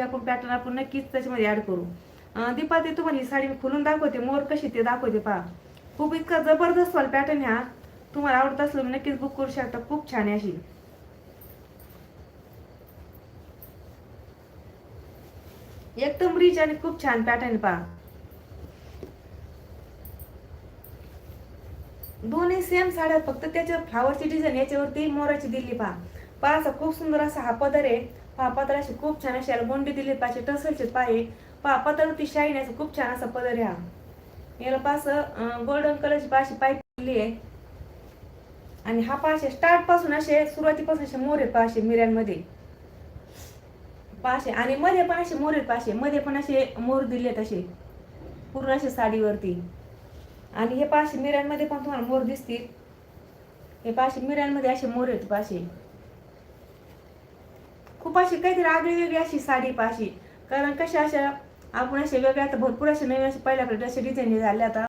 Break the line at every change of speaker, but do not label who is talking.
आपण पॅटर्न आपण नक्कीच त्याच्यामध्ये ऍड करू. दीपा ते तुम्हाला ही साडी मी खुलून दाखवते, मोर कशी ते दाखवते पहा. खूप इतका जबरदस्त वाला पॅटर्न ह्या. तुम्हाला आवडत असलं नक्कीच बुक करू शकता. खूप छान आहे अशी, एकदम रिच आणि खूप छान पॅटर्न पहा. दोन्ही सेम साड्या, फक्त त्याच्या फ्लावरची डिझाईन याच्यावरती मोराची दिली पहा. पहा असा खूप सुंदर असा हा पदर आहे. पहा पदर अशी खूप छान अशी याला गोंडी दिली पाहिजे, टसलचे पाय. पहा पदरवरती शाईन असं खूप छान असा पदर आहे हा. याला पास गोल्डन कलरची पाशी पाईप दिली आहे. आणि हा पाशे स्टार्ट पासून असे सुरुवातीपासून असे मोर आहेत पाशे मिऱ्यांमध्ये पाशे, आणि मध्ये पण असे मोर आहेत पाशे, मध्ये पण असे मोर दिलेत असे पूर्ण असे साडीवरती. आणि हे पाशे मिऱ्यांमध्ये पण तुम्हाला मोर दिसतील. हे पाशे मिऱ्यांमध्ये असे मोर आहेत पाशे. खूप अशी काहीतरी आगळी वेगळी अशी साडी पाशी. कारण कशा अशा आपण असे वेगळ्या आता भरपूर असे नवीन असे पहिल्याकडे असे डिझाईन झाले आता.